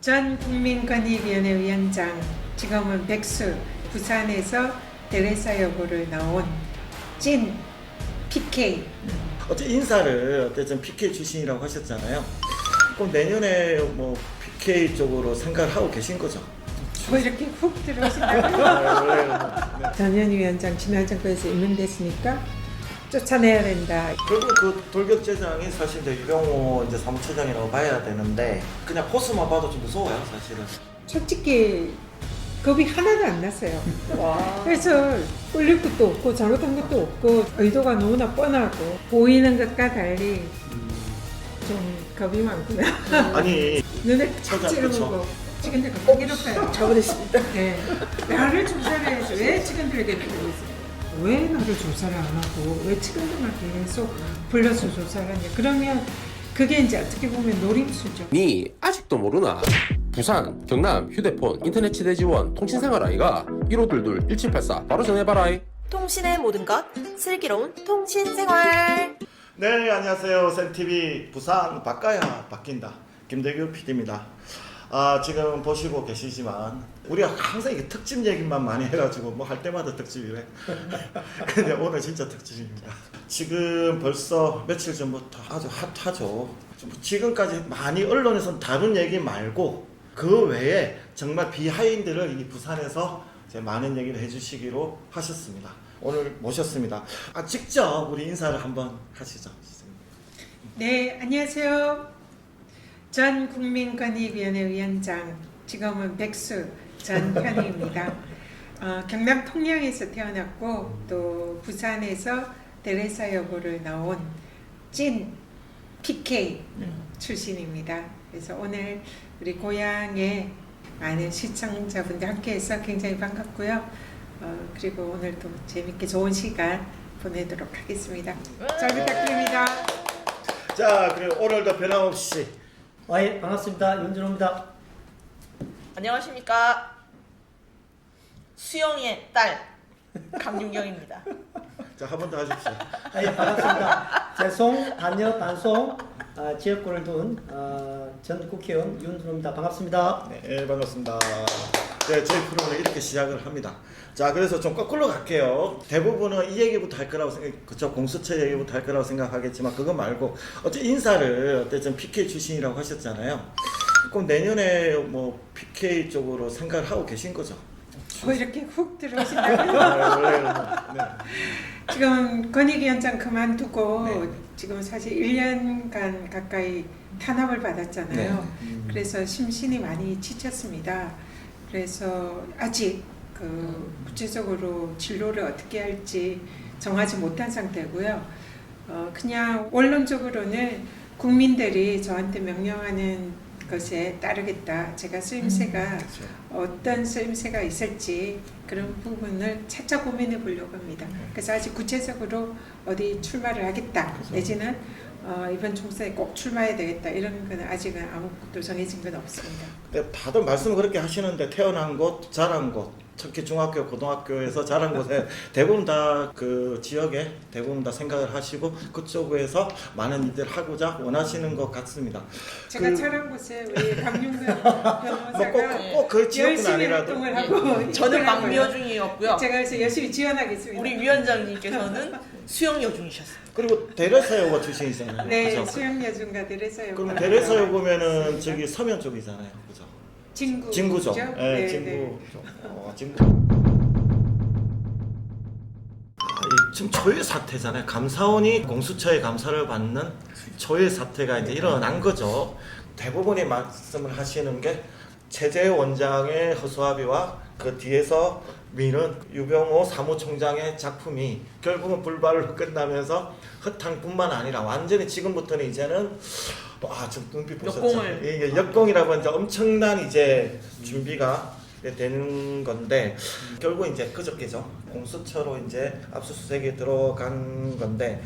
전 국민권익위원회 위원장, 지금은 백수, 부산에서 대레사 여고를 나온 찐 PK. 어째 인사를 어쨌든 PK 출신이라고 하셨잖아요. 그럼 내년에 뭐 PK 쪽으로 생각을 하고 계신 거죠? 뭐 이렇게 훅 들어오신다고요? 원래 전현 위원장 지난 정권에서 임명됐으니까 쫓아내야 된다. 결국 그 돌격제장이 사실 이제 유병호 이제 사무처장이라고 봐야 되는데 그냥 포스만 봐도 좀 무서워요, 사실은. 솔직히 겁이 하나도 안 났어요. 그래서 꿀릴 것도 없고 잘못한 것도 없고 의도가 너무나 뻔하고 보이는 것과 달리 좀 겁이 많구나. 아니 눈에 탁 그쵸. 찌르고 직원들 겁나 괴롭혀요. 저버렸습니다. 네. 나를 조사를 해서 왜 직원들에게 그러고 있어요? 왜 나를 조사를 안 하고 왜 직원들만 계속 불러서 조사를 하냐? 그러면 그게 이제 어떻게 보면 노림수죠. 니 아직도 모르나? 부산, 경남, 휴대폰, 인터넷 치대 지원, 통신생활 아이가 1522-1784 바로 전해봐라. 통신의 모든 것 슬기로운 통신생활. 네, 안녕하세요. 센TV 부산 바꿔야 바뀐다. 김대규 PD입니다. 지금 보시고 계시지만 우리가 항상 이게 특집 얘기만 많이 해가지고 뭐 할 때마다 특집이래. 근데 오늘 진짜 특집입니다. 지금 벌써 며칠 전부터 아주 핫하죠. 지금까지 많이 언론에서는 다룬 얘기 말고 그 외에 정말 비하인드를 이 부산에서 이제 많은 얘기를 해주시기로 하셨습니다. 오늘 모셨습니다. 직접 우리 인사를 한번 하시죠. 네, 안녕하세요. 전 국민권익위원회 위원장, 지금은 백수 전현희입니다. 경남 통영에서 태어났고 또 부산에서 대레사 여고를 나온 찐 PK 출신입니다. 그래서 오늘 우리 고향의 많은 시청자분들 함께해서 굉장히 반갑고요. 그리고 오늘도 재밌게 좋은 시간 보내도록 하겠습니다. 잘 부탁드립니다. 자, 그리고 오늘도 변함없이 예, 반갑습니다. 윤준호입니다. 안녕하십니까. 수영이의 딸 강윤경입니다. 자, 한 번 더 하십시오. 예, 반갑습니다. 재송, 단여, 단송 지역구를 둔 전 국회의원 윤준호입니다. 반갑습니다. 네, 반갑습니다. 네, 저희 프로그램을 이렇게 시작을 합니다. 자, 그래서 좀 거꾸로 갈게요. 대부분은 이 얘기부터 할 거라고 그쵸, 공수처 얘기부터 할 거라고 생각하겠지만 그거 말고 어째 인사를 어쨌든 PK 출신이라고 하셨잖아요. 그럼 내년에 뭐 PK 쪽으로 생각을 하고 계신 거죠? 뭐 이렇게 훅 들어오신다고요? 원래 네. 지금 권익위원장 그만두고 네. 지금 사실 1년간 가까이 탄압을 받았잖아요. 그래서 심신이 많이 지쳤습니다. 그래서 아직 구체적으로 진로를 어떻게 할지 정하지 못한 상태고요. 그냥 원론적으로는 국민들이 저한테 명령하는 것에 따르겠다. 제가 쓰임새가 어떤 쓰임새가 있을지 그런 부분을 차차 고민해 보려고 합니다. 그래서 아직 구체적으로 어디 출마를 하겠다. 내지는 이번 총선에 꼭 출마해야 되겠다. 이런 거는 아직은 아무것도 정해진 건 없습니다. 네, 다들 말씀을 그렇게 하시는데 태어난 곳, 자란 곳, 특히 중학교, 고등학교에서 자란 곳에 대부분 다 그 지역에 대부분 다 생각을 하시고 그쪽에서 많은 일을 하고자 원하시는 것 같습니다. 제가 자란 곳에 우리 강윤근 변호사가 꼭 그 지역은 열심히 아니라도 활동을 하고 저는 있더라고요. 막미여 중이었고요. 제가 그래서 열심히 지원하겠습니다. 우리 위원장님께서는 수영여 중이셨습니다. 그리고 대레사여고 출신이잖아요. 네, 그죠? 수영여중과 대레사여고. 그러면 대레사여 보면은 저기 서면 쪽이잖아요. 그죠? 진구. 진구죠. 그죠? 네, 네, 진구. 네. 진구. 지금 초유 사태잖아요. 감사원이 공수처의 감사를 받는 초유 사태가 이제 일어난 거죠. 대부분이 말씀을 하시는 게 최재 원장의 허수아비와 그 뒤에서 미는 유병호 사무총장의 작품이 결국은 불발로 끝나면서 허탕뿐만 아니라 완전히 지금부터는 이제는 좀 눈빛 보셨죠? 역공을. 이게 역공이라고 이제 엄청난 이제 준비가 되는 건데 결국 이제 그저께죠. 공수처로 이제 압수수색에 들어간 건데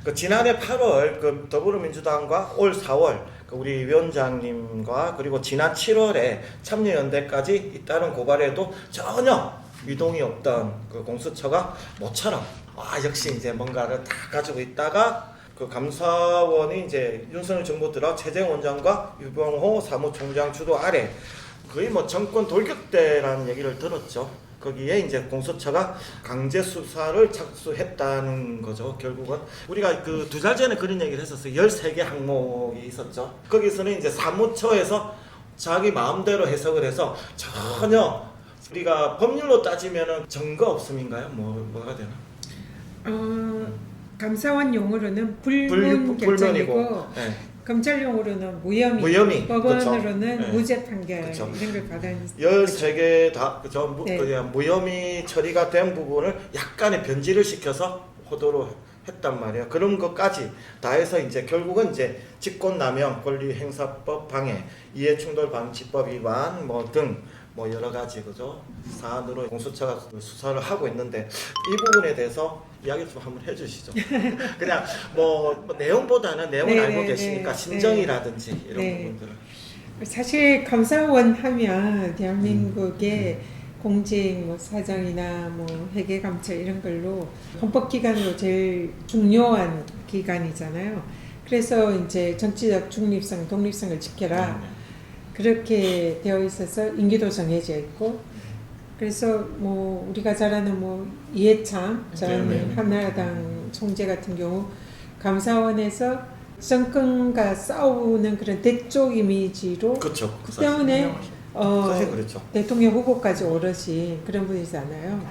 그 지난해 8월 그 더불어민주당과 올 4월 그 우리 위원장님과 그리고 지난 7월에 참여연대까지 잇따른 고발에도 전혀 미동이 없던 그 공수처가 모처럼 역시 이제 뭔가를 다 가지고 있다가 그 감사원이 이제 윤석열 정부 들어 최재형 원장과 유병호 사무총장 주도 아래 거의 뭐 정권 돌격대라는 얘기를 들었죠. 거기에 이제 공수처가 강제 수사를 착수했다는 거죠. 결국은 우리가 그 2달 전에 그런 얘기를 했었어요. 13개 항목이 있었죠. 거기서는 이제 사무처에서 자기 마음대로 해석을 해서 전혀 우리가 법률로 따지면은 증거 없음인가요? 뭐가 되나? 감사원 용어로는 불문 결정이고 네. 검찰 용어로는 무혐의, 무혐의, 법원으로는 그쵸. 네. 무죄 판결 그쵸. 이런 걸 받은 13개 다 그죠? 네. 그냥 무혐의 처리가 된 부분을 약간의 변질을 시켜서 호도로 했단 말이에요. 그런 것까지 다 해서 이제 결국은 이제 직권남용, 권리행사법 방해, 이해충돌 방지법 위반 등 뭐 여러 가지 그죠? 사안으로 공수처가 수사를 하고 있는데 이 부분에 대해서 이야기 좀 한번 해주시죠. 그냥 뭐 내용보다는 내용을 네, 알고 네, 계시니까 네. 심정이라든지 이런 네. 부분들을. 사실 감사원 하면 대한민국의 공직 뭐 사장이나 뭐 회계 감찰 이런 걸로 헌법기관으로 제일 중요한 기관이잖아요. 그래서 이제 정치적 중립성, 독립성을 지켜라. 그렇게 되어 있어서 임기도 정해져 있고, 그래서 뭐 우리가 잘 아는 뭐 이해창 전 한나라당 총재 같은 경우 감사원에서 정권과 싸우는 그런 대쪽 이미지로 그렇죠. 그 때문에 사실 그렇죠. 대통령 후보까지 오르신 그런 분이잖아요.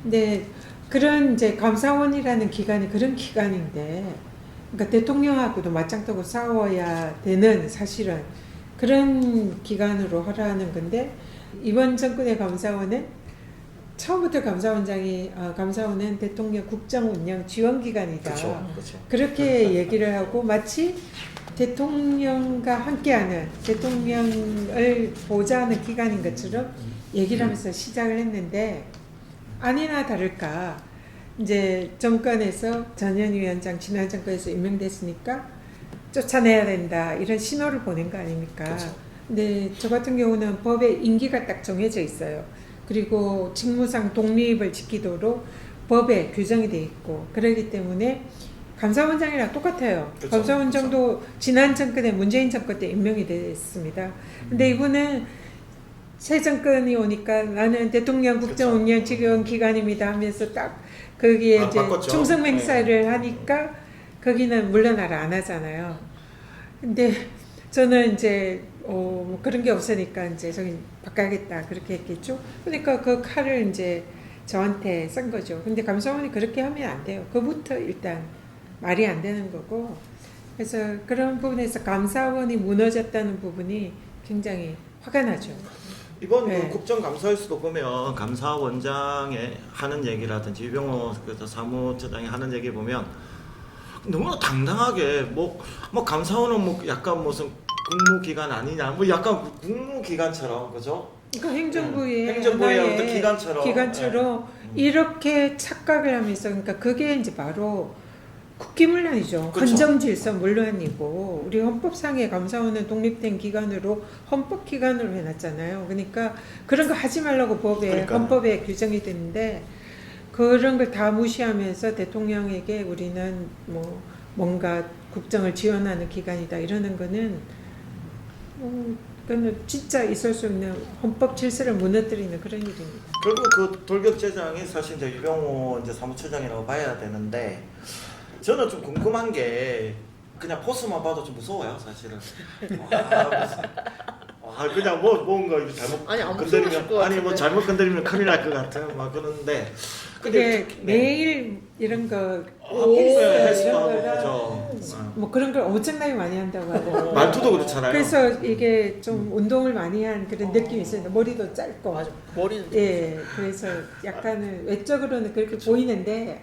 근데 그런 이제 감사원이라는 기관이 그런 기관인데, 그러니까 대통령하고도 맞짱 뜨고 싸워야 되는 사실은 그런 기관으로 하라는 건데, 이번 정권의 감사원은 처음부터 감사원장이 감사원은 대통령 국정 운영 지원 기관이다. 그렇죠. 그렇게 얘기를 하고 마치 대통령과 함께하는 대통령을 보좌하는 기관인 것처럼 얘기를 하면서 시작을 했는데, 아니나 다를까 이제 정권에서 전현 위원장 지난 정권에서 임명됐으니까 쫓아내야 된다 이런 신호를 보낸 거 아닙니까? 그렇죠. 근데 저 같은 경우는 법에 임기가 딱 정해져 있어요. 그리고 직무상 독립을 지키도록 법에 규정이 돼 있고, 그렇기 때문에 감사원장이랑 똑같아요. 그렇죠. 감사원장도 지난 정권에 문재인 정권 때 임명이 됐습니다. 근데 이분은 새 정권이 오니까 나는 대통령 국정운영 지원 기관입니다 하면서 딱 거기에 이제 바꿨죠. 충성 맹세를 하니까 거기는 물러나라 안 하잖아요. 근데 저는 이제 뭐 그런 게 없으니까 이제 저기 바꿔야겠다 그렇게 했겠죠. 그러니까 그 칼을 이제 저한테 쓴 거죠. 근데 감사원이 그렇게 하면 안 돼요. 그부터 일단 말이 안 되는 거고. 그래서 그런 부분에서 감사원이 무너졌다는 부분이 굉장히 화가 나죠. 이번 네. 그 국정감사에서도 보면 감사원장의 하는 얘기라든지 유병호 사무처장이 하는 얘기 보면 너무 당당하게 뭐 감사원은 뭐 약간 무슨 국무기관 아니냐 뭐 약간 국무기관처럼 그죠? 그러니까 행정부의 행정부의 하나의 어떤 기관처럼 이렇게 착각을 하면서, 그러니까 그게 이제 바로 국기문란이죠. 그렇죠. 헌정질서 문란이고, 우리 헌법상의 감사원은 독립된 기관으로 헌법기관으로 해놨잖아요. 그러니까 그런 거 하지 말라고 그러니까요. 헌법에 규정이 되는데, 그런 걸 다 무시하면서 대통령에게 우리는 뭐 뭔가 국정을 지원하는 기관이다 이러는 거는 그거는 진짜 있을 수 있는 헌법 질서를 무너뜨리는 그런 일입니다. 결국 그 돌격제장이 사실 이제 유병호 이제 사무처장이라고 봐야 되는데, 저는 좀 궁금한 게 그냥 포스만 봐도 좀 무서워요 사실은. 그냥 뭔가 잘못 아니, 안 건드리면 무서우실 것 아니 뭐 같은데. 잘못 건드리면 큰일 날 것 같아요. 막 그런데 그게 네. 매일 이런 거 헬스 이런 하고 거랑 그죠. 뭐 그런 걸 엄청나게 많이 한다고 하고 말투도 그렇잖아요. 그래서 이게 좀 운동을 많이 한 그런 느낌이 있어요. 머리도 짧고 맞아. 머리는 예, 그래서 약간은 외적으로는 그렇게 보이는데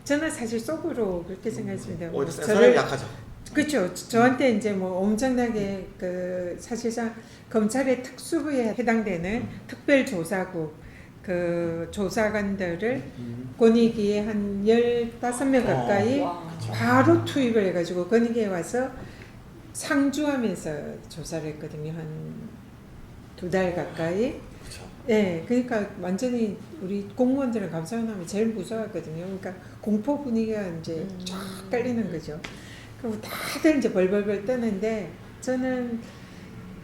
저는 사실 속으로 그렇게 생각했습니다. 오히려 센 사람이 약하죠. 그렇죠. 저한테 이제 뭐 엄청나게 그 사실상 검찰의 특수부에 해당되는 특별조사국 그 조사관들을 권익위에 한 15명 가까이 바로 투입을 해가지고 권익위에 와서 상주하면서 조사를 했거든요. 한 2달 가까이. 그렇죠. 네, 그러니까 완전히 우리 공무원들은 감사원 하면 제일 무서워하거든요. 그러니까 공포 분위기가 이제 쫙 깔리는 거죠. 그리고 다들 이제 벌벌벌 떠는데 저는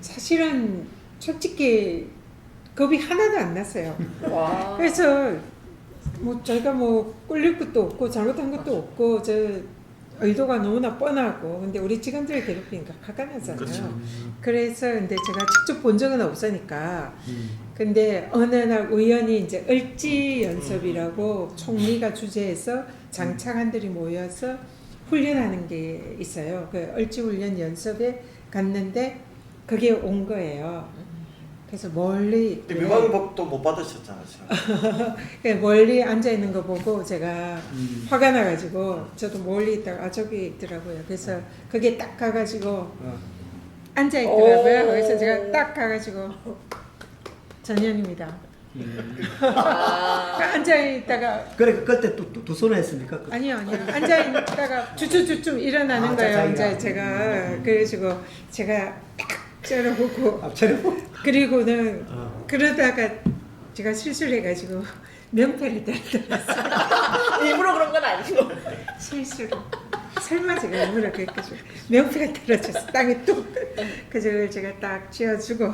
사실은 솔직히 겁이 하나도 안 났어요. 와. 그래서 뭐 저희가 뭐 꿀릴 것도 없고 잘못한 것도 없고 저 의도가 너무나 뻔하고 근데 우리 직원들을 괴롭히니까 화가 나잖아요. 그렇죠. 그래서 근데 제가 직접 본 적은 없으니까 근데 어느 날 우연히 이제 을지 연습이라고 총리가 주재해서 장차관들이 모여서 훈련하는 게 있어요. 그 을지 훈련 연습에 갔는데 그게 온 거예요. 그래서 멀리 근데 위반복도 못 받으셨잖아요. 지금. 멀리 앉아 있는 거 보고 제가 화가 나가지고 저도 멀리 있다가 아 저기 있더라고요. 그래서 그게 딱 가가지고 앉아 있더라고요. 그래서 제가 딱 가가지고 전현입니다. 앉아 있다가 그래 그때 두 손을 했습니까? 아니요 앉아 있다가 주춤주춤 일어나는 아, 거예요. 자기가. 이제 제가 그래가지고 제가 딱 째려보고 앞차려. 그리고는 그러다가 제가 실수를 해가지고 명패를 떨어뜨렸어요. 일부러 그런 건 아니고. 실수로. 설마 제가 일부러 그랬겠죠. 명패가 떨어졌어. 땅에 뚝. 그래서 제가 딱 쥐어주고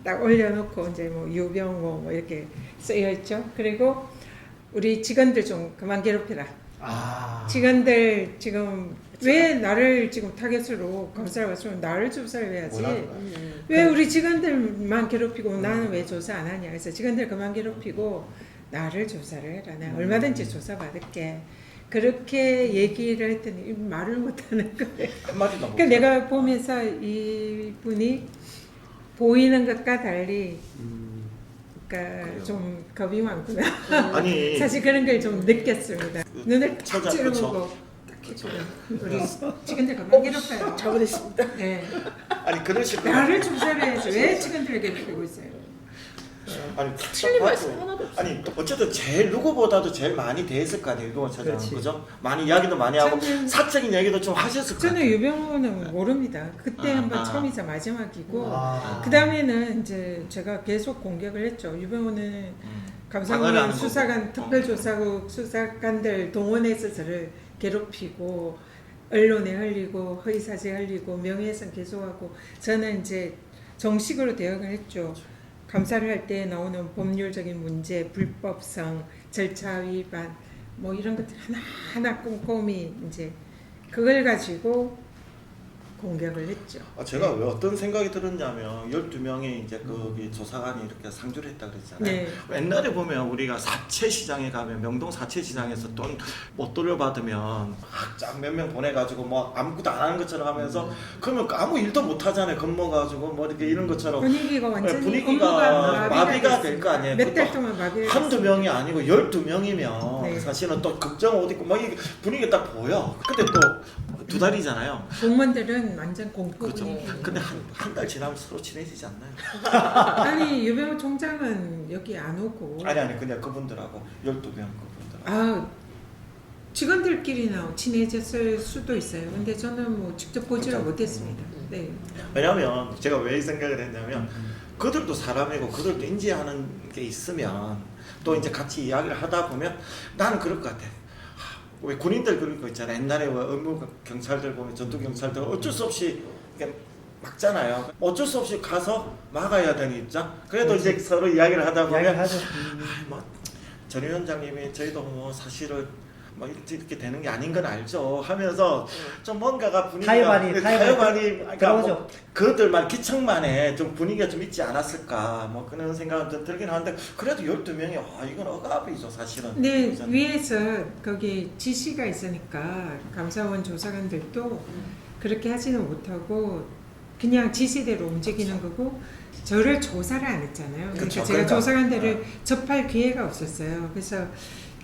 딱 올려놓고 이제 뭐 유병호 뭐 이렇게 쓰여있죠. 그리고 우리 직원들 좀 그만 괴롭혀라. 직원들 지금 왜 나를 지금 타겟으로 검사를 왔으면 나를 조사를 해야지. 왜 우리 직원들만 괴롭히고 나는 왜 조사 안 하냐. 그래서 직원들 그만 괴롭히고 나를 조사를 해라. 내가 얼마든지 조사 받을게. 그렇게 얘기를 했더니 말을 못하는 거예요. 한마디도 못. 그러니까 내가 보면서 이분이 보이는 것과 달리 그러니까 그래요. 좀 겁이 많구나. 아니 사실 그런 걸 좀 느꼈습니다. 눈을 탁 처자, 찌르고 그쵸. 딱 했거든. 우리 직원들 그만 괴롭혀요. 잘못했습니다. 네. 아니 그러실 거 나를 조사를 해야지 왜 직원들을 괴롭히고 있어요. 아니 틀린 말씀 하나도 없어요. 아니 어쨌든 제일 누구보다도 제일 많이 대했을 거 아니에요. 유병호 차장은 그렇지. 그죠? 많이 이야기도 많이 하고 저는- 사적인 얘기도 좀 하셨을 거 저는 같아요. 유병호는 모릅니다. 그때 아, 한번 아. 처음이자 마지막이고 아. 그 다음에는 이제 제가 계속 공격을 했죠. 유병호는 방어를 감사원 하는 수사관 거고. 특별조사국 수사관들 동원해서 저를 괴롭히고 언론에 흘리고 허위사실 흘리고 명예훼손 계속하고 저는 이제 정식으로 대응을 했죠. 감사를 할 때 나오는 법률적인 문제, 불법성, 절차 위반 뭐 이런 것들 하나하나 꼼꼼히 이제 그걸 가지고 공격을 했죠. 제가 왜 어떤 생각이 들었냐면 12명의 이제 거기 조사관이 이렇게 상주를 했다 그랬잖아요. 네. 옛날에 보면 우리가 사채시장에 가면 명동 사채시장에서 돈 못 돌려받으면 쫙 몇 명 보내가지고 뭐 아무것도 안 하는 것처럼 하면서 그러면 아무 일도 못 하잖아요. 겁먹어가지고 뭐 이렇게 이런 것처럼 분위기가 완전히 분위기가 업무가 마비가 될 거 아니에요. 몇 달 그것도 동안 마비가 한두 명이 아니고 12명이면 네. 사실은 또 걱정 옷 입고 막 이게 분위기가 딱 보여. 근데 또 두 달이잖아요. 공무원들은 완전 공포 그렇죠. 분위기. 근데 한 달 지나면 서로 친해지지 않나요? 아니 유병호 총장은 여기 안 오고 아니 그냥 그분들하고 12명 그분들. 아 직원들끼리나 친해졌을 수도 있어요. 근데 저는 뭐 직접 보지를 그렇죠. 못했습니다. 네. 왜냐면 제가 왜 이 생각을 했냐면 그들도 사람이고 그들도 인지하는 게 있으면 또 이제 같이 이야기를 하다 보면 나는 그럴 것 같아. 왜 군인들 그런 거 있잖아요. 옛날에 왜 의무 경찰들 보면 전투 경찰들 어쩔 수 없이 이렇게 막잖아요. 어쩔 수 없이 가서 막아야 되는 입장. 그래도 이제 서로 이야기를 하다 보면 이야기를 하죠. 전 위원장님이 저희도 뭐 사실은 뭐 이렇게 되는 게 아닌 건 알죠 하면서 좀 뭔가가 분위기가 타협안이 그러니까 들어오죠. 뭐 그들만 기척만에 좀 분위기가 좀 있지 않았을까 뭐 그런 생각은 좀 들긴 하는데 그래도 12명이 이건 억압이죠 사실은. 네, 그죠? 위에서 거기 지시가 있으니까 감사원 조사관들도 그렇게 하지는 못하고 그냥 지시대로 움직이는 거고 저를 조사를 안 했잖아요. 그러니까 그쵸, 제가 그러니까. 조사관들을 접할 기회가 없었어요. 그래서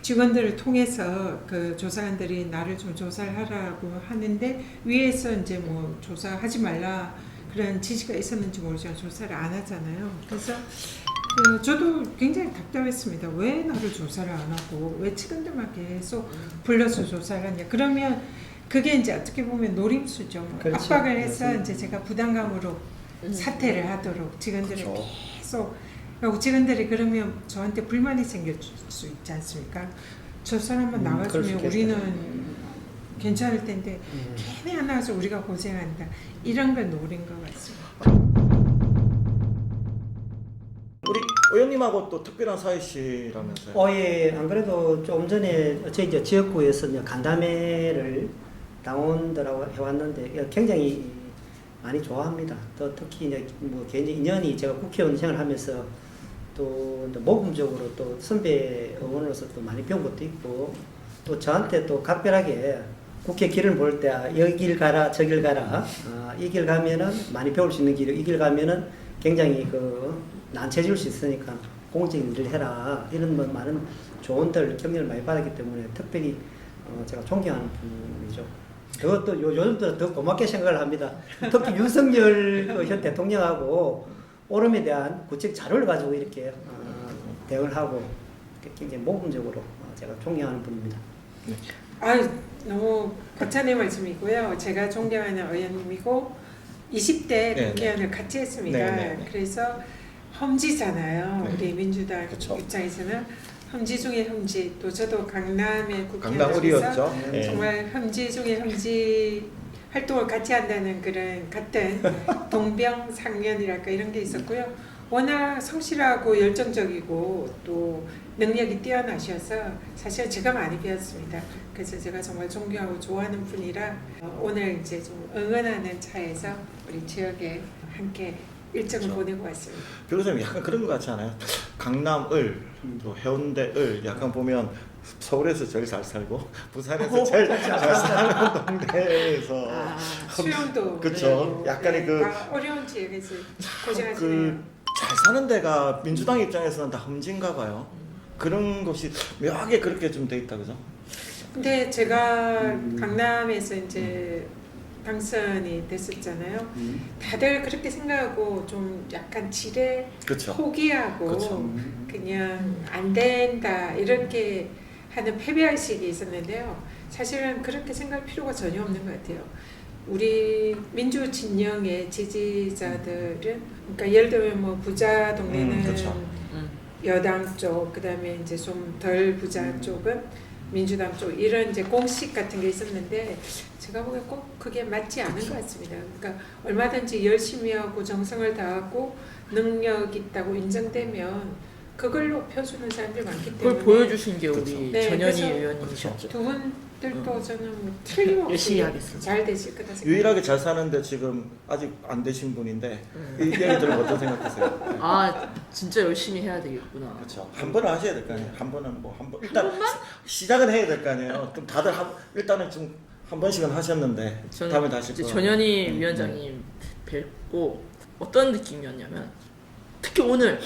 직원들을 통해서 그 조사관들이 나를 좀 조사를 하라고 하는데 위에서 이제 뭐 조사하지 말라 그런 지시가 있었는지 모르지만 조사를 안 하잖아요. 그래서 저도 굉장히 답답했습니다. 왜 나를 조사를 안 하고 왜 직원들만 계속 불러서 조사를 하냐. 그러면 그게 이제 어떻게 보면 노림수죠. 그렇지. 압박을 해서 그렇지. 이제 제가 부담감으로 사퇴를 하도록 직원들을 그렇죠. 계속 그리고 직원들이 그러면 저한테 불만이 생길 수 있지 않습니까? 저 사람만 그럴 수 나와주면 있겠다. 우리는 괜찮을 텐데 괜히 안 나와서 우리가 고생한다. 이런 걸 노린 것 같습니다. 우리 의원님하고 또 특별한 사이시라면서요? 예. 안 그래도 좀 전에 저희 이제 지역구에서 이제 간담회를 당원들하고 해왔는데 굉장히 많이 좋아합니다. 또 특히 이제 뭐 개인 인연이 제가 국회의원 생활하면서 또 모금적으로 또 선배 의원으로서 또 많이 배운 것도 있고 또 저한테 또 각별하게 국회 길을 볼 때 여기 길 가라 저 길 가라 이 길 가면은 많이 배울 수 있는 길이고 이 길 가면은 굉장히 난처해질 수 있으니까 공적인 일을 해라 이런 뭐 많은 조언들 격려를 많이 받았기 때문에 특별히 제가 존경하는 분이죠. 그것도 요즘 더 고맙게 생각을 합니다. 특히 윤석열 현 대통령하고 오름에 대한 구체적 자료를 가지고 이렇게 대응을 하고 굉장히 모범적으로 제가 존경하는 분입니다. 너무 거창의 말씀이고요. 제가 존경하는 의원님이고 20대 네, 국회의원을 같이 했습니다. 네. 그래서 험지잖아요. 네. 우리 민주당 그쵸. 입장에서는 험지 중에 험지. 또 저도 강남의 강남을이었죠. 국회의원에서 네. 정말 험지 중에 험지 활동을 같이 한다는 그런 같은 동병상련이랄까 이런 게 있었고요. 워낙 성실하고 열정적이고 또 능력이 뛰어나셔서 사실 제가 많이 배웠습니다. 그래서 제가 정말 존경하고 좋아하는 분이라 오늘 이제 좀 응원하는 차에서 우리 지역에 함께 일정을 그렇죠. 보내고 왔습니다. 변호사님 약간 그런 것 같지 않아요? 강남을 또 해운대을 약간 보면 서울에서 제일 잘 살고 부산에서 제일 잘 사는 동네에서 수영도 그쵸. 약간의 어려운 지역에서 그 고생하시네요. 잘 사는 데가 민주당 입장에서는 다 험지인가 봐요. 그런 곳이 묘하게 그렇게 좀 돼 있다 그죠? 근데 제가 강남에서 이제 당선이 됐었잖아요. 다들 그렇게 생각하고 좀 약간 지레 그쵸. 포기하고 그쵸. 그냥 안 된다 이렇게 하는 패배의식이 있었는데요. 사실은 그렇게 생각할 필요가 전혀 없는 것 같아요. 우리 민주 진영의 지지자들은 그러니까 예를 들면 뭐 부자 동네는 그쵸. 여당 쪽, 그다음에 이제 좀 덜 부자 쪽은 민주당 쪽 이런 이제 공식 같은 게 있었는데 제가 보기엔 꼭 그게 맞지 않은 것 같습니다. 그러니까 얼마든지 열심히 하고 정성을 다하고 능력 있다고 인정되면 그걸로 펴주는 사람들이 많기 때문에 그걸 보여주신 게 우리 그쵸. 네, 전현희 그래서 의원님이셨죠. 두 분들도 저는 뭐 틀림없이 열심히 하겠습니다. 잘 되실 거다 생각합니다. 유일하게 잘 사는데 지금 아직 안 되신 분인데 이 얘기 들으면 어떤 생각하세요? 아 진짜 열심히 해야 되겠구나. 그렇죠. 한 번은 하셔야 될 거 아니에요. 한 번은 뭐 한 번 일단 시작은 해야 될 거 아니에요. 그럼 다들 일단은 좀 한 번씩은 하셨는데 다음에 다시 이제 또 전현희 위원장님 뵙고 어떤 느낌이었냐면 특히 오늘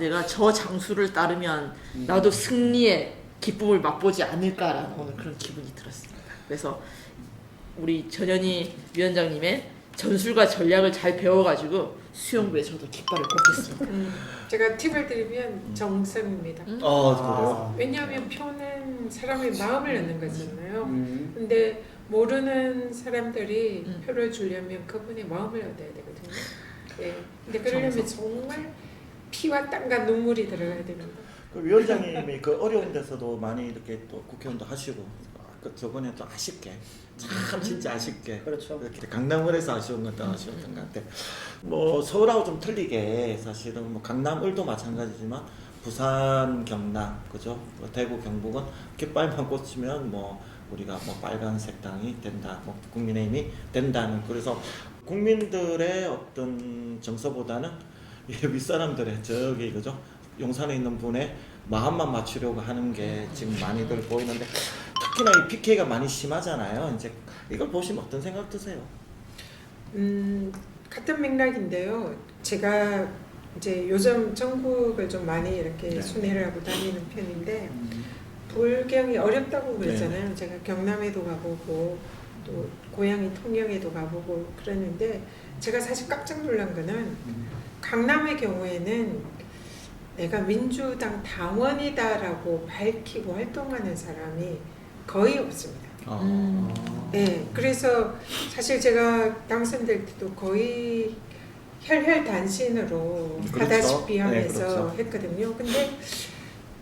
내가 저 장수를 따르면 나도 승리의 기쁨을 맛보지 않을까라는 오늘 그런 기분이 들었습니다. 그래서 우리 전현희 위원장님의 전술과 전략을 잘 배워가지고 수영부에 저도 깃발을 꽂겠습니다. 제가 팁을 드리면 정성입니다. 그래요? 왜냐하면 표는 사람의 마음을 넣는 거잖아요. 근데 모르는 사람들이 표를 주려면 그분의 마음을 얻어야 되거든요. 네. 근데 그러려면 정말 피와 땀과 눈물이 들어가야 됩니다. 그 위원장님이 그 어려운 데서도 많이 이렇게 또 국회의원도 하시고 저번에 또 아쉽게 참 진짜 아쉽게 그렇죠. 이렇게 강남을에서 아쉬운 건 더 아쉬웠던 것 같아. 뭐 서울하고 좀 틀리게 사실은 뭐 강남을도 마찬가지지만 부산, 경남, 그죠? 뭐 대구, 경북은 깃발만 꽂히면 뭐 우리가 뭐 빨간색 당이 된다, 뭐 국민의힘이 된다는 그래서 국민들의 어떤 정서보다는 이 윗사람들의 저기 그죠? 용산에 있는 분의 마음만 맞추려고 하는 게 지금 많이들 보이는데 특히나 이 PK가 많이 심하잖아요. 이제 이걸 보시면 어떤 생각 드세요? 같은 맥락인데요. 제가 이제 요즘 전국을 좀 많이 이렇게 순회를 하고 다니는 편인데 불경이 어렵다고 그랬잖아요. 제가 경남에도 가보고 또 고향이 통영에도 가보고 그랬는데 제가 사실 깜짝 놀란 거는 강남의 경우에는 내가 민주당 당원이다라고 밝히고 활동하는 사람이 거의 없습니다. 네, 그래서 사실 제가 당선될 때도 거의 혈혈단신으로 그렇죠. 하다시피 네, 하면서 그렇죠. 했거든요. 근데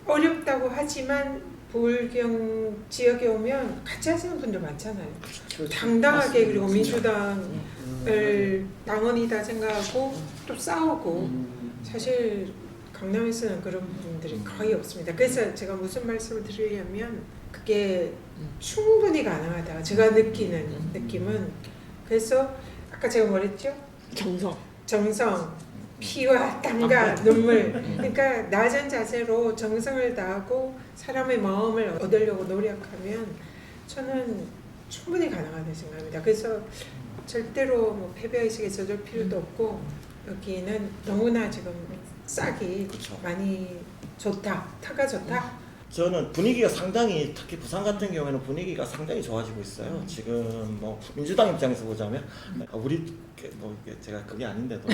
어렵다고 하지만 불경 지역에 오면 같이 하시는 분들 많잖아요. 당당하게 그리고 민주당을 당원이다 생각하고 또 싸우고 사실 강남에서는 그런 분들이 거의 없습니다. 그래서 제가 무슨 말씀을 드리려면 그게 충분히 가능하다. 제가 느끼는 느낌은 그래서 아까 제가 뭐랬죠? 정성, 피와 땀과 눈물. 그러니까 낮은 자세로 정성을 다하고 사람의 마음을 얻으려고 노력하면 저는 충분히 가능하다고 생각합니다. 그래서 절대로 뭐 패배의식에 젖을 필요도 없고 여기는 너무나 지금 싹이 그렇죠. 많이 좋다. 타가 좋다. 저는 분위기가 상당히 특히 부산 같은 경우에는 분위기가 상당히 좋아지고 있어요. 지금 뭐 민주당 입장에서 보자면 우리 뭐 이게 제가 그게 아닌데도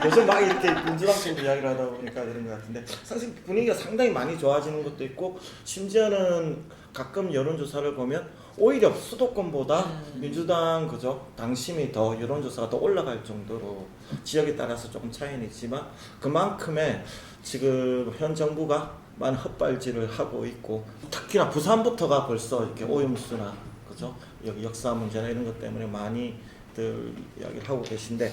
요즘 막 이렇게 민주당 쪽으로 이야기를 하다 보니까 이런 것 같은데 사실 분위기가 상당히 많이 좋아지는 것도 있고 심지어는 가끔 여론조사를 보면 오히려 수도권보다 민주당 그죠 당심이 더 여론조사가 더 올라갈 정도로 지역에 따라서 조금 차이는 있지만 그만큼의 지금 현 정부가 많은 헛발질을 하고 있고 특히나 부산부터가 벌써 이렇게 오염수나 그죠 여기 역사 문제나 이런 것 때문에 많이들 이야기를 하고 계신데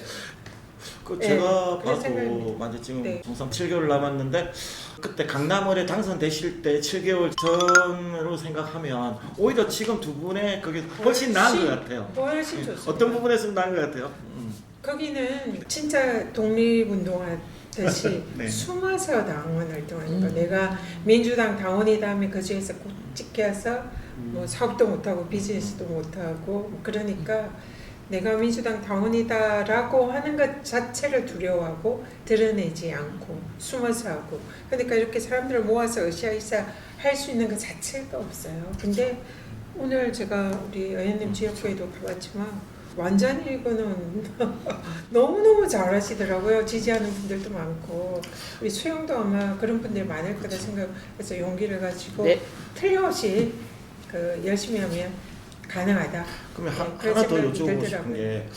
그 네, 제가 그런 봐도 생각이- 만약 지금 네. 정상 7개월 남았는데 그때 강남을에 당선되실 때 7개월 전으로 생각하면 오히려 지금 두 분의 그게 훨씬 나은 것 같아요. 훨씬 좋습니다. 어떤 부분에서 나은 것 같아요? 거기는 진짜 독립운동하듯이 네. 숨어서 당원 활동하는 거. 내가 민주당 당원이다 하면 그 중에서 꼭 찍혀서 뭐 사업도 못하고 비즈니스도 못하고 뭐 그러니까 내가 민주당 당원이다라고 하는 것 자체를 두려워하고 드러내지 않고 숨어서 하고 그러니까 이렇게 사람들을 모아서 으쌰으쌰 할 수 있는 것 자체가 없어요. 근데 오늘 제가 우리 의원님 지역구에도 가봤지만 완전히 이거는 너무너무 잘하시더라고요. 지지하는 분들도 많고 우리 수영도 아마 그런 분들 많을 거다 생각해서 용기를 가지고 네. 틀림없이 그 열심히 하면 가능하다. 그러면 네, 그런 하나 더 생각이 여쭤보고 싶은 들더라고요. 게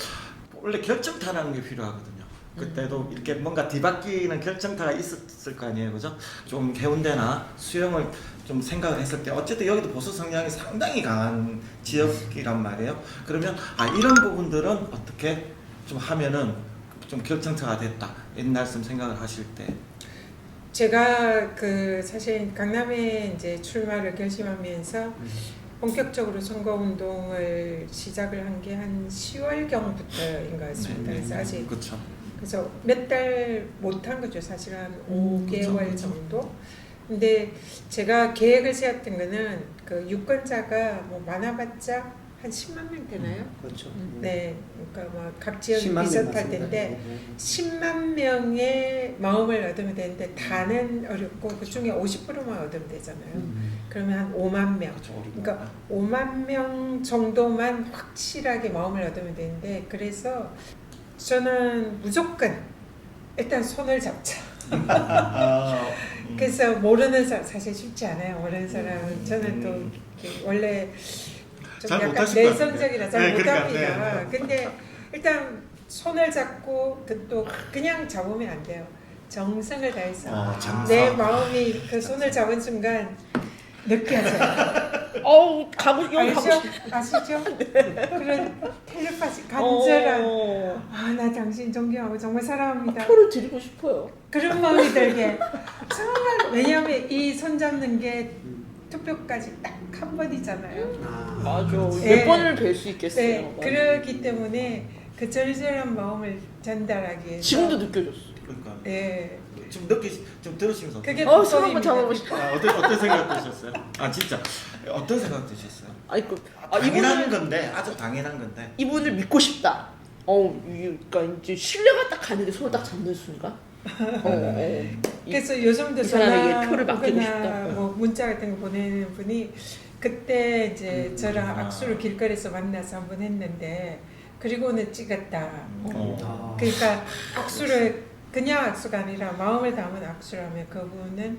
원래 결정타라는 게 필요하거든요. 그때도 이렇게 뭔가 뒤바뀌는 결정타가 있었을 거 아니에요, 그죠? 좀 해운대나 수영을 좀 생각을 했을 때 어쨌든 여기도 보수 성향이 상당히 강한 지역이란 말이에요. 그러면 이런 부분들은 어떻게 좀 하면은 좀 결정타가 됐다. 옛날 좀 생각을 하실 때. 제가 그 사실 강남에 이제 출마를 결심하면서 본격적으로 선거 운동을 시작을 한 게 한 10월경부터인 것 같습니다. 그래서 아직 그렇죠. 그래서 몇 달 못한 거죠. 사실 한 5개월 그쵸. 정도. 근데 제가 계획을 세웠던 거는 그 유권자가 뭐 많아봤자 한 10만 명 되나요? 그렇죠. 네, 그러니까 뭐 각 지역이 10만 명 비슷할 맞습니다. 텐데 10만 명의 마음을 얻으면 되는데 다는 어렵고 그 중에 50%만 얻으면 되잖아요. 그러면 한 5만 명. 그렇죠. 그러니까 5만 명 정도만 확실하게 마음을 얻으면 되는데 그래서 저는 무조건 일단 손을 잡자. 그래서 모르는 사람 사실 쉽지 않아요. 모르는 사람은 저는 또 이렇게 원래 좀 잘 약간 못하실 것 내성적이라 잘 같은데. 네, 못합니다. 그러니까, 근데 일단 손을 잡고 또 그냥 잡으면 안 돼요. 정성을 다해서 정성. 내 마음이 그 손을 잡은 순간 느껴져요. 가고 알죠? 아시죠? 그런 텔레파시 간절한 나 당신 존경하고 정말 사랑합니다. 표를 드리고 싶어요. 그런 마음이 들게 정말 왜냐하면 이 손잡는 게 투표까지 딱 한 번이잖아요. 맞아. 네. 몇 번을 뵐 수 있겠어요. 네, 맞아. 그렇기 때문에 그 절절한 마음을 전달하기 위해서 지금도 느껴졌어. 그러니까 네, 좀 들으시면서 그게 손 한번 부서입니다. 잡아보고 싶어. 어떤 생각 드셨어요? 진짜 어떤 생각 드셨어요? 당연한 이분을 건데 아주 당연한 건데. 이분을 믿고 싶다. 그러니까 이제 신뢰가 딱 가는데 손을 딱 잡는 순간. 그래서 요즘도 이 사람에게 전화 표를 맡기고 오거나 싶다. 뭐 문자 같은 거 보내는 분이 그때 이제 저랑 악수를 길거리에서 만나서 한번 했는데 그리고는 찍었다. 그러니까 악수를 그냥 악수가 아니라 마음을 담은 악수를 하면 그분은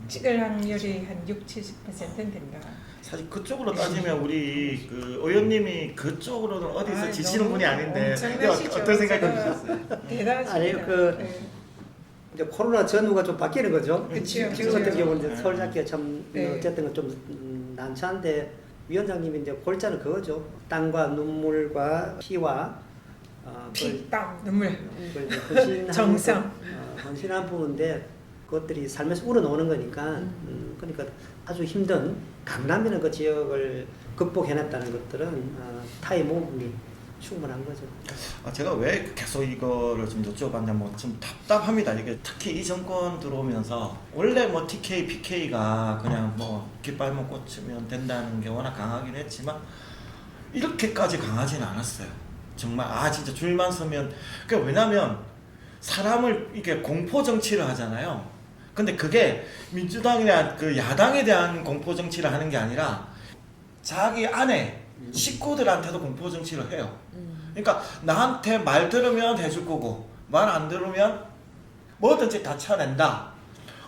찍을 확률이 한 60-70%는 된다. 사실 그쪽으로 따지면 우리 그 의원님이 그쪽으로는 어디서 아이, 지시는 너무 분이 아닌데 엄청나시죠. 어떤 생각이 제가 드셨어요? 대단하십니다. 아니, 그 네. 이제 코로나 전후가 좀 바뀌는 거죠. 그쵸, 지금 같은 그쵸. 경우는 이제 네. 서울 잡기가 참 네. 어쨌든 좀 난처한데 위원장님이 이제 골자는 그거죠. 땀과 눈물과 피와 피, 땀, 눈물. 헌신한 정성. 헌신한 부분인데 그것들이 삶에서 우러나오는 거니까 그러니까 아주 힘든 강남이라는 그 지역을 극복해냈다는 것들은 타의 모험이 충분한 거죠. 제가 왜 계속 이거를 좀 여쭤봤냐면 좀 답답합니다. 이게 특히 이 정권 들어오면서 원래 뭐 TK, PK가 그냥 뭐 깃발만 꽂으면 된다는 게 워낙 강하긴 했지만 이렇게까지 강하지는 않았어요. 정말 진짜 줄만 서면 왜냐면 사람을 이게 공포 정치를 하잖아요. 근데 그게 민주당이나 그 야당에 대한 공포 정치를 하는 게 아니라 자기 안에 식구들한테도 공포 정치를 해요. 그러니까 나한테 말 들으면 해줄 거고 말 안 들으면 뭐든지 다 쳐낸다.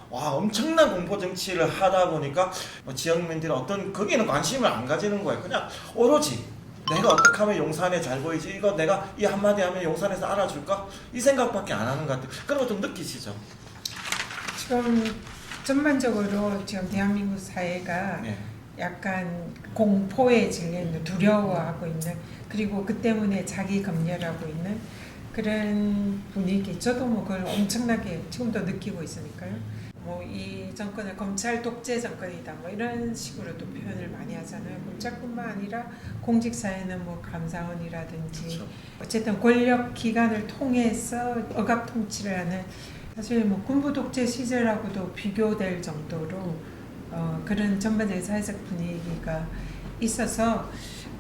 와, 엄청난 공포 정치를 하다 보니까 뭐 지역민들은 어떤 거기는 관심을 안 가지는 거예요. 그냥 오로지 내가 어떻게 하면 용산에 잘 보이지? 이거 내가 이 한마디 하면 용산에서 알아줄까? 이 생각밖에 안 하는 것 같아요. 그런 거 좀 느끼시죠? 지금 전반적으로 지금 대한민국 사회가 네. 약간 공포에 질려 있는, 두려워하고 있는, 그리고 그 때문에 자기 검열하고 있는 그런 분위기. 저도 뭐 그걸 엄청나게 지금도 느끼고 있으니까요. 뭐 이 정권은 검찰 독재 정권이다, 뭐 이런 식으로도 표현을 많이 하잖아요. 검찰뿐만 아니라 공직 사회는 뭐 감사원이라든지 그렇죠. 어쨌든 권력 기관을 통해서 억압 통치를 하는, 사실 뭐 군부 독재 시절하고도 비교될 정도로 그런 전반적인 사회적 분위기가 있어서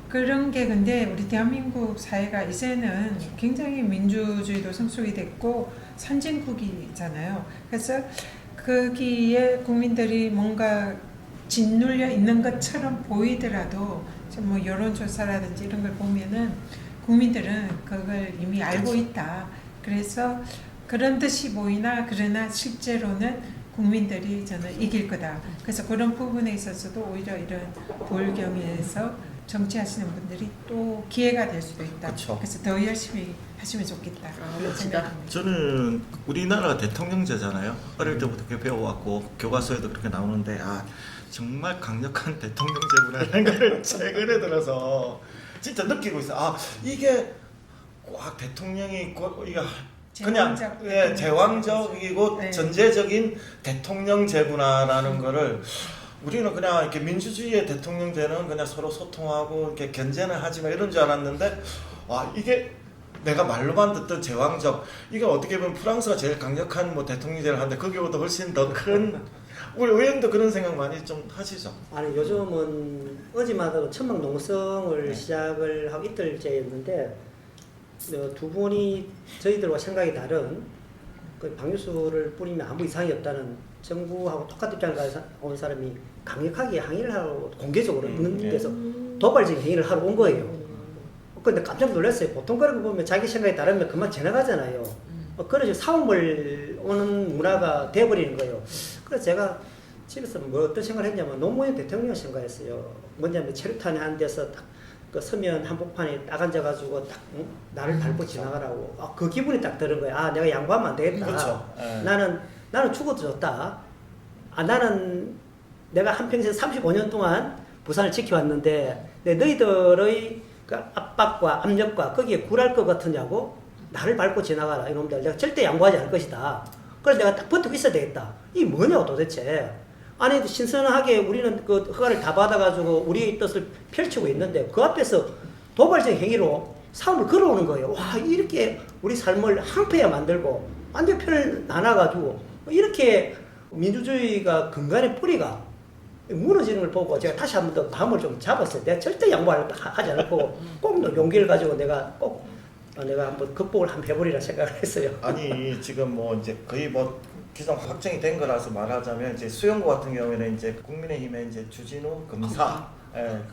그런 게, 근데 우리 대한민국 사회가 이제는 굉장히 민주주의도 성숙이 됐고 선진국이잖아요. 그래서 거기에 국민들이 뭔가 짓눌려 있는 것처럼 보이더라도 지금 뭐 여론조사라든지 이런 걸 보면은 국민들은 그걸 이미 알고 있다. 그래서 그런 듯이 보이나 그러나 실제로는 국민들이 저는 이길 거다. 그래서 그런 부분에 있어서도 오히려 이런 부울경에서 정치하시는 분들이 또 기회가 될 수도 있다. 그쵸. 그래서 더 열심히 하시면 좋겠다. 그런 멋지다. 생각합니다. 저는 우리나라가 대통령제잖아요. 어릴 때부터 그렇게 배워왔고 교과서에도 그렇게 나오는데 정말 강력한 대통령제구나라는 걸 최근에 들어서 진짜 느끼고 있어요. 이게 대통령이 이게 그냥 제왕적이고 네. 전제적인 대통령제구나라는 거를 우리는 그냥 이렇게 민주주의의 대통령제는 그냥 서로 소통하고 이렇게 견제는 하지만 이런 줄 알았는데 이게 내가 말로만 듣던 제왕적, 이게 어떻게 보면 프랑스가 제일 강력한 뭐 대통령제를 하는데 거기보다 훨씬 더 큰 우리 의원도 그런 생각 많이 좀 하시죠? 아니 요즘은 어제마다 천막 농성을 시작을 하고 이틀째였는데 두 분이 저희들과 생각이 다른 그 방류수를 뿌리면 아무 이상이 없다는 정부하고 똑같은 입장을 온 사람이 강력하게 항의를 하러 공개적으로 있는 데서 도발적인 행위를 하러 온 거예요. 근데 깜짝 놀랐어요. 보통 그런 거 보면 자기 생각이 다르면 그만 지나가잖아요. 그래서 싸움을 오는 문화가 돼버리는 거예요. 그래서 제가 집에서 뭐 어떤 생각을 했냐면 노무현 대통령 생각했어요. 뭐냐면 체류탄에 한 데서 딱 그 서면 한복판에 딱 앉아가지고 딱 나를 밟고 지나가라고. 그 기분이 딱 드는 거야. 내가 양보하면 안 되겠다. 그렇죠. 나는 죽어도 좋다. 나는 내가 한평생 35년 동안 부산을 지켜왔는데 너희들의 그 압박과 압력과 거기에 굴할 것 같으냐고 나를 밟고 지나가라 이놈들. 내가 절대 양보하지 않을 것이다. 그래서 내가 딱 버티고 있어야 되겠다. 이게 뭐냐고 도대체. 아니 신선하게 우리는 그 허가를 다 받아가지고 우리의 뜻을 펼치고 있는데 그 앞에서 도발적인 행위로 싸움을 걸어오는 거예요. 와, 이렇게 우리 삶을 항폐하게 만들고 완전 편을 나눠가지고 이렇게 민주주의가 근간의 뿌리가 무너지는 걸 보고 제가 다시 한 번 더 마음을 좀 잡았어요. 내가 절대 양보하지 않을 거고 꼭 용기를 가지고 내가 한번 극복을 한번 해보리라 생각을 했어요. 아니 지금 뭐 이제 거의 뭐 기존 확정이 된 거라서 말하자면 이제 수영고 같은 경우에는 이제 국민의힘의 이제 주진우 검사,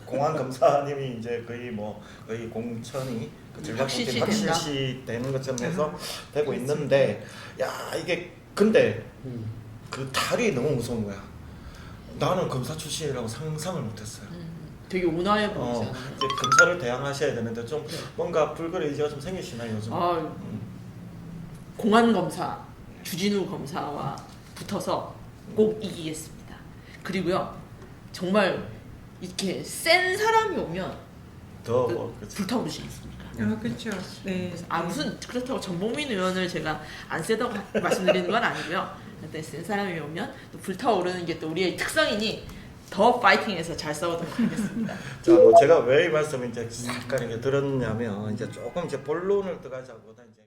공안 검사님이 이제 거의 공천이 확실시 되는 것처럼 해서 되고 있는데, 야 이게 근데 그 탈이 너무 무서운 거야. 나는 검사 출신이라고 상상을 못했어요. 되게 온화해 보이잖아요. 이제 검사를 대항하셔야 되는데 좀 뭔가 불거리 의지가 좀 생기시나요 요즘? 아, 공안 검사 주진우 검사와 붙어서 꼭 이기겠습니다. 그리고요 정말 이렇게 센 사람이 오면 더 불타오르시겠습니까? 그렇죠. 네. 아 무슨 그렇다고 전봉민 의원을 제가 안 세다고 말씀드리는 건 아니고요. 근데 센 사람이 오면 또 불타오르는 게 또 우리의 특성이니 더 파이팅해서 잘 싸우도록 하겠습니다. 자, 뭐 제가 왜 이 말씀을 이제 잠깐 이렇게 들었냐면 이제 조금 이제 본론을 들어가자보다 이제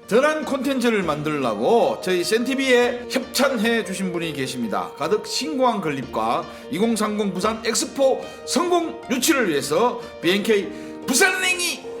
더 나은 콘텐츠를 만들려고 저희 센TV에 협찬해 주신 분이 계십니다. 가득 신공항 건립과 2030 부산 엑스포 성공 유치를 위해서 BNK 부산행이